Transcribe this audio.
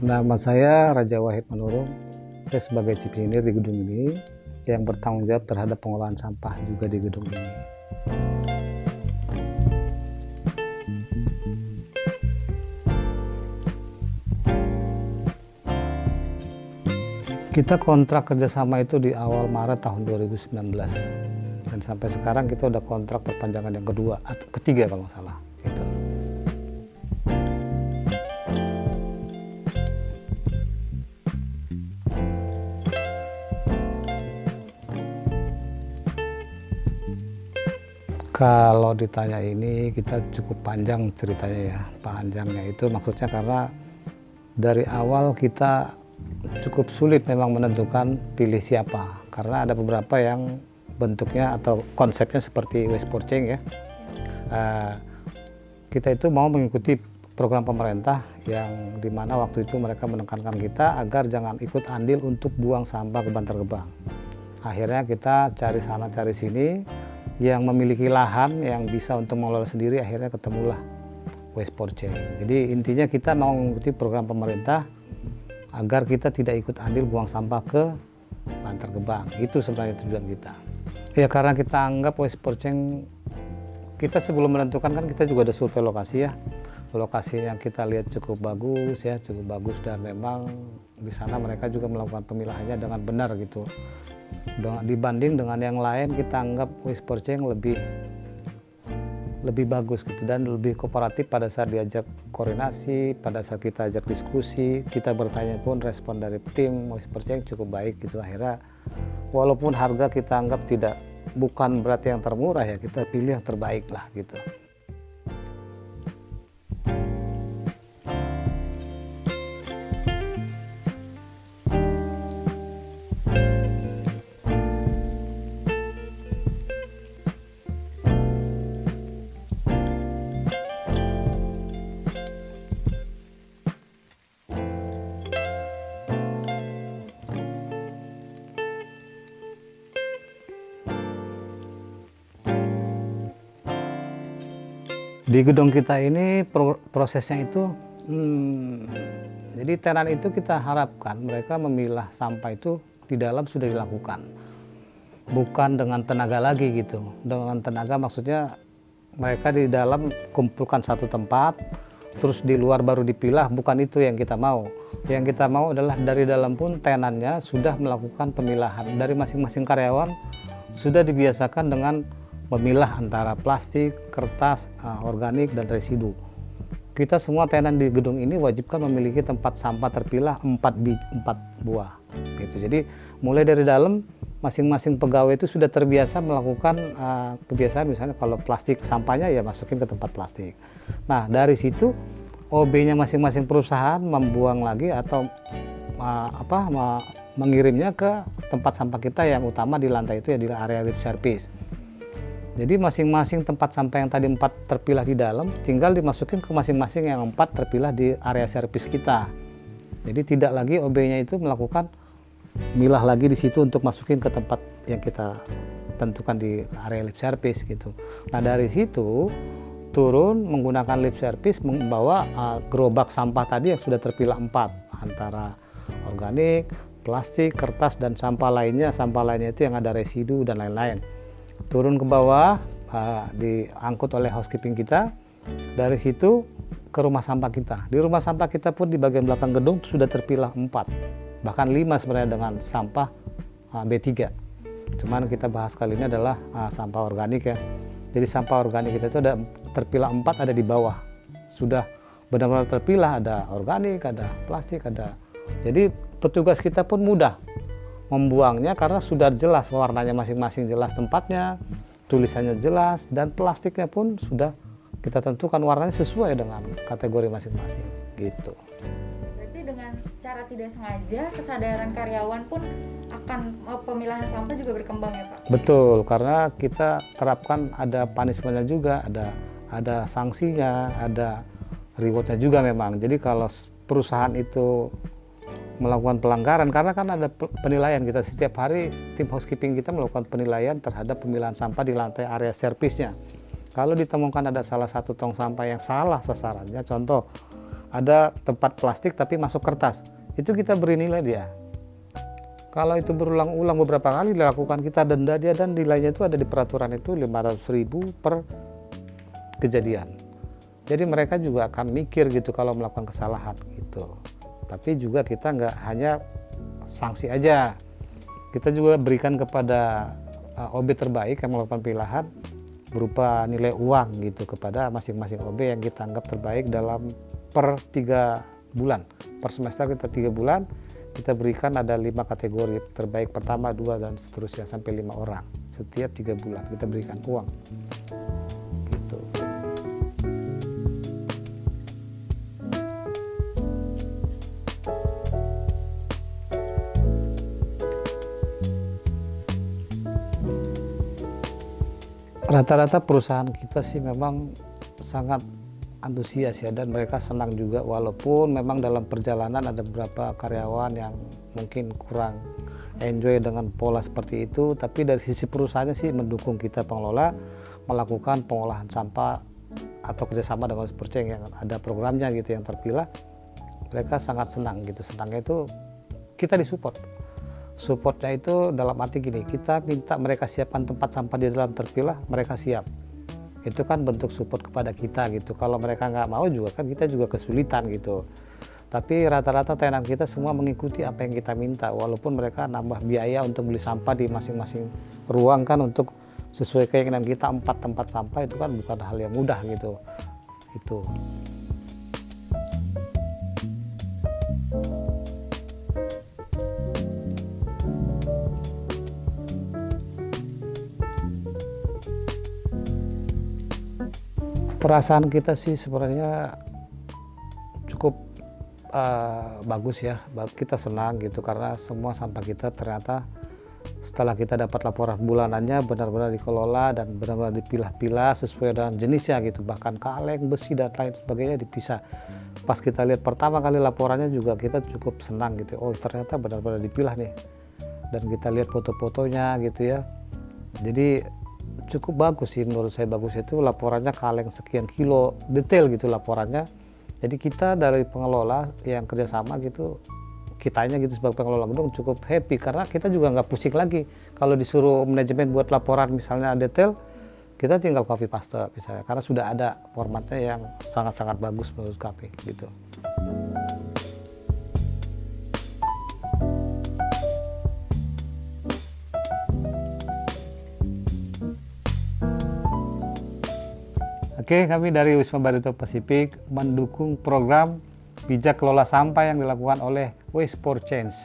Nama saya Raja Wahid Manurung. Saya sebagai chief engineer di gedung ini yang bertanggung jawab terhadap pengolahan sampah juga di gedung ini. Kita kontrak kerjasama itu di awal Maret tahun 2019 dan sampai sekarang kita udah kontrak perpanjangan yang kedua atau ketiga kalau nggak salah. Gitu. Kalau ditanya ini kita cukup panjang ceritanya ya. Panjangnya itu maksudnya karena dari awal kita cukup sulit memang menentukan pilih siapa. Karena ada beberapa yang bentuknya atau konsepnya seperti waste for change ya. Kita itu mau mengikuti program pemerintah yang dimana waktu itu mereka menekankan kita agar jangan ikut andil untuk buang sampah ke Bantar Gebang. Akhirnya kita cari sana cari sini, yang memiliki lahan yang bisa untuk mengelola sendiri, akhirnya ketemulah Waste for Change. Jadi intinya kita mau mengikuti program pemerintah agar kita tidak ikut andil buang sampah ke Bantar Gebang. Itu sebenarnya tujuan kita. Ya karena kita anggap Waste for Change, kita sebelum menentukan kan kita juga ada survei lokasi ya. Lokasi yang kita lihat cukup bagus ya, cukup bagus dan memang di sana mereka juga melakukan pemilahannya dengan benar gitu. Dibanding dengan yang lain kita anggap Waste for Change lebih bagus gitu dan lebih kooperatif pada saat diajak koordinasi, pada saat kita ajak diskusi, kita bertanya pun respon dari tim Waste for Change cukup baik gitu. Akhirnya walaupun harga kita anggap bukan berarti yang termurah ya, kita pilih yang terbaik lah gitu. Di gedung kita ini prosesnya itu, jadi tenan itu kita harapkan mereka memilah sampah itu di dalam sudah dilakukan. Bukan dengan tenaga lagi gitu. Dengan tenaga maksudnya mereka di dalam kumpulkan satu tempat, terus di luar baru dipilah, bukan itu yang kita mau. Yang kita mau adalah dari dalam pun tenannya sudah melakukan pemilahan. Dari masing-masing karyawan sudah dibiasakan dengan memilah antara plastik, kertas, organik, dan residu. Kita semua tenan di gedung ini wajibkan memiliki tempat sampah terpilah 4 buah. Gitu. Jadi mulai dari dalam, masing-masing pegawai itu sudah terbiasa melakukan kebiasaan misalnya kalau plastik sampahnya ya masukin ke tempat plastik. Nah dari situ OB-nya masing-masing perusahaan membuang lagi atau mengirimnya ke tempat sampah kita yang utama di lantai itu ya di area lift service. Jadi masing-masing tempat sampah yang tadi 4 terpilah di dalam tinggal dimasukin ke masing-masing yang 4 terpilah di area servis kita. Jadi tidak lagi OB-nya itu melakukan milah lagi di situ untuk masukin ke tempat yang kita tentukan di area lift service gitu. Nah dari situ turun menggunakan lift service membawa gerobak sampah tadi yang sudah terpilah 4 antara organik, plastik, kertas dan sampah lainnya itu yang ada residu dan lain-lain. Turun ke bawah, diangkut oleh housekeeping kita. Dari situ ke rumah sampah kita. Di rumah sampah kita pun di bagian belakang gedung sudah terpilah 4, bahkan 5 sebenarnya dengan sampah B3. Cuman kita bahas kali ini adalah sampah organik ya. Jadi sampah organik kita itu ada terpilah 4 ada di bawah. Sudah benar-benar terpilah, ada organik, ada plastik, ada. Jadi petugas kita pun mudah membuangnya karena sudah jelas warnanya masing-masing, jelas tempatnya, tulisannya jelas, dan plastiknya pun sudah kita tentukan warnanya sesuai dengan kategori masing-masing gitu. Berarti dengan secara tidak sengaja kesadaran karyawan pun akan pemilahan sampah juga berkembang ya Pak? Betul, karena kita terapkan ada punishment-nya juga, ada sanksinya, ada rewardnya juga memang. Jadi kalau perusahaan itu melakukan pelanggaran, karena kan ada penilaian, kita setiap hari tim housekeeping kita melakukan penilaian terhadap pemilahan sampah di lantai area servisnya. Kalau ditemukan ada salah satu tong sampah yang salah sasarannya, contoh ada tempat plastik tapi masuk kertas, itu kita beri nilai dia. Kalau itu berulang-ulang beberapa kali dilakukan, kita denda dia, dan nilainya itu ada di peraturan itu 500.000 per kejadian. Jadi mereka juga akan mikir gitu kalau melakukan kesalahan gitu. Tapi juga kita nggak hanya sanksi aja, kita juga berikan kepada OB terbaik yang melakukan pilihan berupa nilai uang gitu kepada masing-masing OB yang kita anggap terbaik dalam per 3 bulan. Per semester kita 3 bulan, kita berikan ada 5 kategori, terbaik pertama, 2, dan seterusnya sampai 5 orang. Setiap 3 bulan kita berikan uang gitu. Rata-rata perusahaan kita sih memang sangat antusias ya, dan mereka senang juga, walaupun memang dalam perjalanan ada beberapa karyawan yang mungkin kurang enjoy dengan pola seperti itu, tapi dari sisi perusahaannya sih mendukung kita pengelola melakukan pengolahan sampah atau kerjasama dengan Sporceng yang ada programnya gitu yang terpilah. Mereka sangat senang gitu, senangnya itu kita disupport. Supportnya itu dalam arti gini, kita minta mereka siapkan tempat sampah di dalam terpilah, mereka siap. Itu kan bentuk support kepada kita gitu. Kalau mereka nggak mau juga kan kita juga kesulitan gitu. Tapi rata-rata tenan kita semua mengikuti apa yang kita minta, walaupun mereka nambah biaya untuk beli sampah di masing-masing ruang kan, untuk sesuai keinginan kita 4 tempat sampah itu kan bukan hal yang mudah gitu. Itu. Perasaan kita sih sebenarnya cukup bagus ya, kita senang gitu karena semua sampah kita ternyata setelah kita dapat laporan bulanannya benar-benar dikelola dan benar-benar dipilah-pilah sesuai dengan jenisnya gitu, bahkan kaleng, besi, dan lain sebagainya dipisah. Pas kita lihat pertama kali laporannya juga kita cukup senang gitu, oh ternyata benar-benar dipilah nih, dan kita lihat foto-fotonya gitu ya. Jadi cukup bagus sih menurut saya, bagus itu laporannya, kaleng sekian kilo, detail gitu laporannya. Jadi kita dari pengelola yang kerjasama gitu, kitanya gitu sebagai pengelola gedung cukup happy karena kita juga nggak pusing lagi kalau disuruh manajemen buat laporan misalnya detail, kita tinggal copy paste misalnya, karena sudah ada formatnya yang sangat-sangat bagus menurut kami gitu. Oke, kami dari Wisma Barito Pasifik mendukung program bijak kelola sampah yang dilakukan oleh Waste for Change.